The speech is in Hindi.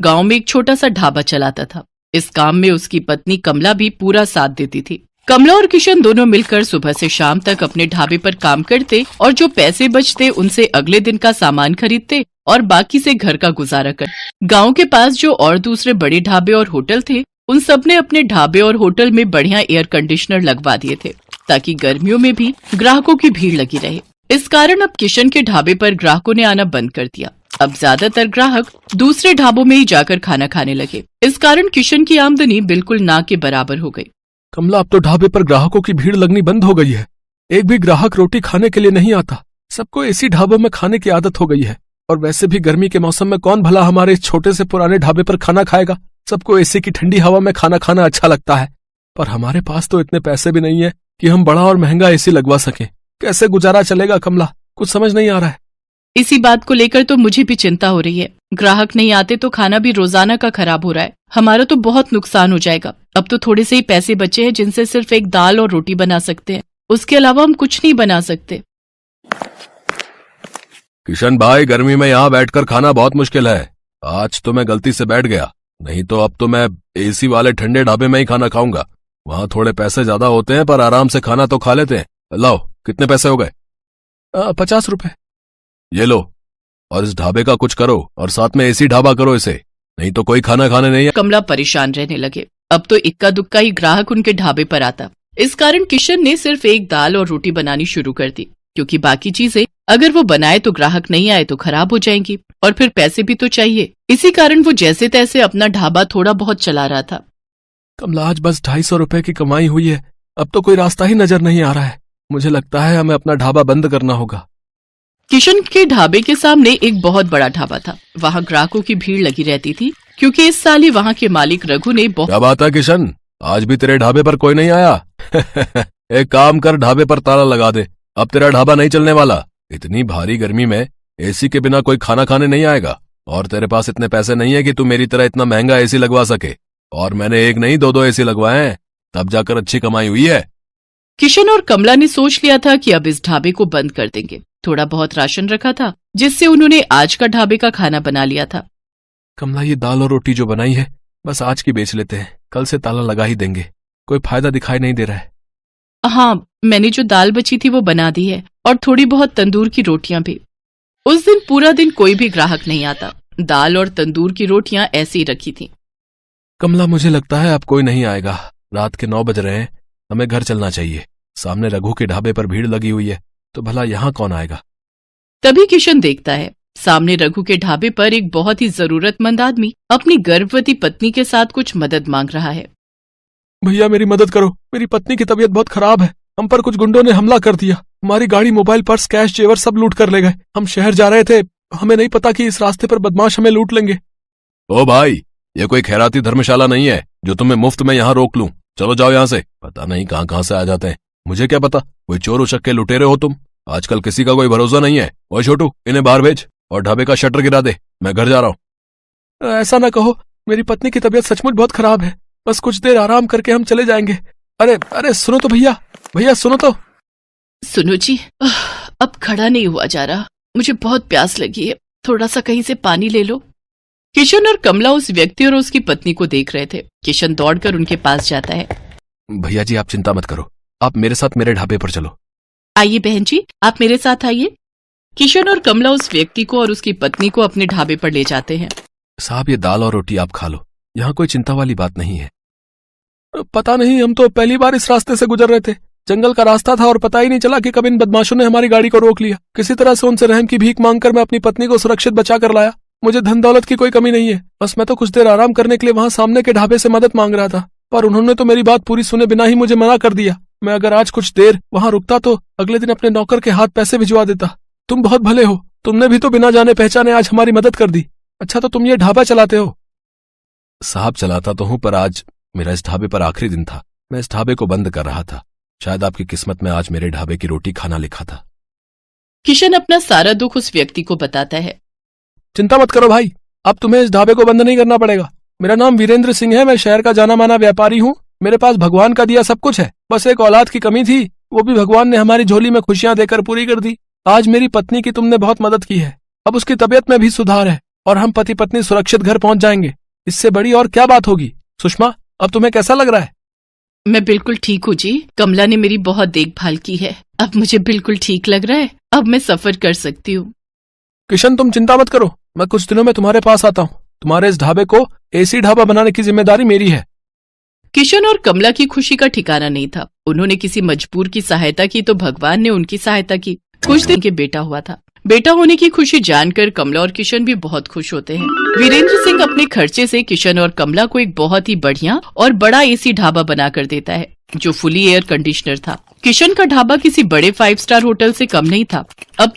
गांव में एक छोटा सा ढाबा चलाता था। इस काम में उसकी पत्नी कमला भी पूरा साथ देती थी। कमला और किशन दोनों मिलकर सुबह से शाम तक अपने ढाबे पर काम करते और जो पैसे बचते उनसे अगले दिन का सामान खरीदते और बाकी से घर का गुजारा कर। गांव के पास जो और दूसरे बड़े ढाबे और होटल थे, उन सब ने अपने ढाबे और होटल में बढ़िया एयर कंडीशनर लगवा दिए थे ताकि गर्मियों में भी ग्राहकों की भीड़ लगी रहे। इस कारण अब किशन के ढाबे पर ग्राहकों ने आना बंद कर दिया। अब ज्यादातर ग्राहक दूसरे ढाबों में ही जाकर खाना खाने लगे। इस कारण किशन की आमदनी बिल्कुल ना के बराबर हो गई। कमला, अब तो ढाबे पर ग्राहकों की भीड़ लगनी बंद हो गई है। एक भी ग्राहक रोटी खाने के लिए नहीं आता। सबको एसी ढाबों में खाने की आदत हो गई है। और वैसे भी गर्मी के मौसम में कौन भला हमारे इस छोटे से पुराने ढाबे पर खाना खाएगा। सबको एसी की ठंडी हवा में खाना खाना अच्छा लगता है, पर हमारे पास तो इतने पैसे भी नहीं है कि हम बड़ा और महंगा एसी लगवा सकें। कैसे गुजारा चलेगा कमला, कुछ समझ नहीं आ रहा है। इसी बात को लेकर तो मुझे भी चिंता हो रही है। ग्राहक नहीं आते तो खाना भी रोजाना का खराब हो रहा है। हमारा तो बहुत नुकसान हो जाएगा। अब तो थोड़े से ही पैसे बचे हैं जिनसे सिर्फ एक दाल और रोटी बना सकते हैं। उसके अलावा हम कुछ नहीं बना सकते। किशन भाई, गर्मी में यहाँ बैठकर खाना बहुत मुश्किल है। आज तो मैं गलती से बैठ गया, नहीं तो अब तो मैं एसी वाले ठंडे ढाबे में ही खाना खाऊंगा। वहाँ थोड़े पैसे ज्यादा होते हैं पर आराम से खाना तो खा लेते हैं। लाओ, कितने पैसे हो गए? 50 रुपए। ये लो, और इस ढाबे का कुछ करो और साथ में एसी ढाबा करो इसे, नहीं तो कोई खाना खाने नहीं है। कमला परेशान रहने लगे। अब तो इक्का दुक्का ही ग्राहक उनके ढाबे पर आता। इस कारण किशन ने सिर्फ एक दाल और रोटी बनानी शुरू कर दी, क्योंकि बाकी चीजें अगर वो बनाए तो ग्राहक नहीं आए तो खराब हो जाएंगी और फिर पैसे भी तो चाहिए। इसी कारण वो जैसे तैसे अपना ढाबा थोड़ा बहुत चला रहा था। कमला, आज बस 250 रुपए की कमाई हुई है। अब तो कोई रास्ता ही नजर नहीं आ रहा है। मुझे लगता है हमें अपना ढाबा बंद करना होगा। किशन के ढाबे के सामने एक बहुत बड़ा ढाबा था। वहाँ ग्राहकों की भीड़ लगी रहती थी, क्योंकि इस साल ही वहाँ के मालिक रघु ने क्या बात है किशन, आज भी तेरे ढाबे पर कोई नहीं आया? एक काम कर, ढाबे पर ताला लगा दे। अब तेरा ढाबा नहीं चलने वाला। इतनी भारी गर्मी में एसी के बिना कोई खाना खाने नहीं आएगा, और तेरे पास इतने पैसे नहीं है कि तू मेरी तरह इतना महंगा एसी लगवा सके। और मैंने एक नहीं दो एसी लगवाए हैं, तब जाकर अच्छी कमाई हुई है। किशन और कमला ने सोच लिया था कि अब इस ढाबे को बंद कर देंगे। थोड़ा बहुत राशन रखा था, जिससे उन्होंने आज का ढाबे का खाना बना लिया था। कमला, ये दाल और रोटी जो बनाई है बस आज की बेच लेते हैं, कल से ताला लगा ही देंगे। कोई फायदा दिखाई नहीं दे रहा है। हाँ, मैंने जो दाल बची थी वो बना दी है, और थोड़ी बहुत तंदूर की रोटियां भी। उस दिन पूरा दिन कोई भी ग्राहक नहीं आता। दाल और तंदूर की रोटियां ऐसी ही रखी थी। कमला, मुझे लगता है अब कोई नहीं आएगा। रात के 9 बज रहे हैं, हमें घर चलना चाहिए। सामने रघु के ढाबे पर भीड़ लगी हुई है, तो भला यहाँ कौन आएगा? तभी किशन देखता है सामने रघु के ढाबे पर एक बहुत ही जरूरतमंद आदमी अपनी गर्भवती पत्नी के साथ कुछ मदद मांग रहा है। भैया, मेरी मदद करो। मेरी पत्नी की तबीयत बहुत खराब है। हम पर कुछ गुंडों ने हमला कर दिया। हमारी गाड़ी, मोबाइल, पर्स, कैश, जेवर सब लूट कर ले गए। हम शहर जा रहे थे, हमें नहीं पता कि इस रास्ते पर बदमाश हमें लूट लेंगे। ओ भाई, ये कोई खैराती धर्मशाला नहीं है जो तुम्हें मुफ्त में यहाँ रोक लूं। चलो जाओ यहाँ से। पता नहीं कहाँ कहाँ से आ जाते हैं, मुझे क्या पता। कोई चोर उचक्के लुटेरे हो तुम। आजकल किसी का कोई भरोसा नहीं है। ओए छोटू, इन्हें बाहर भेज और ढाबे का शटर गिरा दे। मैं घर जा रहा हूँ। ऐसा ना कहो, मेरी पत्नी की तबीयत सचमुच बहुत खराब है। बस कुछ देर आराम करके हम चले जाएंगे। अरे सुनो तो भैया, भैया सुनो तो। सुनो जी, अब खड़ा नहीं हुआ जा रहा। मुझे बहुत प्यास लगी है, थोड़ा सा कहीं से पानी ले लो। किशन और कमला उस व्यक्ति और उसकी पत्नी को देख रहे थे। किशन दौड़कर उनके पास जाता है। भैया जी, आप चिंता मत करो, आप मेरे साथ मेरे ढाबे पर चलो। आइए बहन जी, आप मेरे साथ आइए। किशन और कमला उस व्यक्ति को और उसकी पत्नी को अपने ढाबे पर ले जाते हैं। साहब, ये दाल और रोटी आप खा लो, यहाँ कोई चिंता वाली बात नहीं है। पता नहीं, हम तो पहली बार इस रास्ते से गुजर रहे थे। जंगल का रास्ता था और पता ही नहीं चला कि कब इन बदमाशों ने हमारी गाड़ी को रोक लिया। किसी तरह से उनसे रहम की भीख मांगकर मैं अपनी पत्नी को सुरक्षित बचा कर लाया। मुझे धन दौलत की कोई कमी नहीं है। बस मैं तो कुछ देर आराम करने के लिए वहाँ सामने के ढाबे से मदद मांग रहा था, पर उन्होंने तो मेरी बात पूरी सुने बिना ही मुझे मना कर दिया। मैं अगर आज कुछ देर वहाँ रुकता तो अगले दिन अपने नौकर के हाथ पैसे भिजवा देता। तुम बहुत भले हो, तुमने भी तो बिना जाने पहचाने आज हमारी मदद कर दी। अच्छा, तो तुम ये ढाबा चलाते हो? साहब, चलाता तो हूँ, पर आज मेरा इस ढाबे पर आखिरी दिन था। मैं इस ढाबे को बंद कर रहा था। शायद आपकी किस्मत में आज मेरे ढाबे की रोटी खाना लिखा था। किशन अपना सारा दुख उस व्यक्ति को बताता है। चिंता मत करो भाई, अब तुम्हें इस ढाबे को बंद नहीं करना पड़ेगा। मेरा नाम वीरेंद्र सिंह है, मैं शहर का जाना माना व्यापारी हूँ। मेरे पास भगवान का दिया सब कुछ है, बस एक औलाद की कमी थी, वो भी भगवान ने हमारी झोली में खुशियां देकर पूरी कर दी। आज मेरी पत्नी की तुमने बहुत मदद की है, अब उसकी तबीयत में भी सुधार है। और हम पति पत्नी सुरक्षित घर पहुंच जाएंगे। इससे बड़ी और क्या बात होगी? सुषमा, अब तुम्हें कैसा लग रहा है? मैं बिल्कुल ठीक हूँ जी। कमला ने मेरी बहुत देखभाल की है। अब मुझे बिल्कुल ठीक लग रहा है। अब मैं सफर कर सकती हूँ। किशन, तुम चिंता मत करो, मैं कुछ दिनों में तुम्हारे पास आता हूँ। तुम्हारे इस ढाबे को एसी ढाबा बनाने की जिम्मेदारी मेरी है। किशन और कमला की खुशी का ठिकाना नहीं था। उन्होंने किसी मजबूर की सहायता की तो भगवान ने उनकी सहायता की। कुछ दिन के बेटा हुआ था। बेटा होने की खुशी जानकर कमला और किशन भी बहुत खुश होते हैं। वीरेंद्र सिंह अपने खर्चे से किशन और कमला को एक बहुत ही बढ़िया और बड़ा एसी ढाबा बना कर देता है, जो फुली एयर कंडीशनर था। किशन का ढाबा किसी बड़े 5 स्टार होटल से कम नहीं था। अब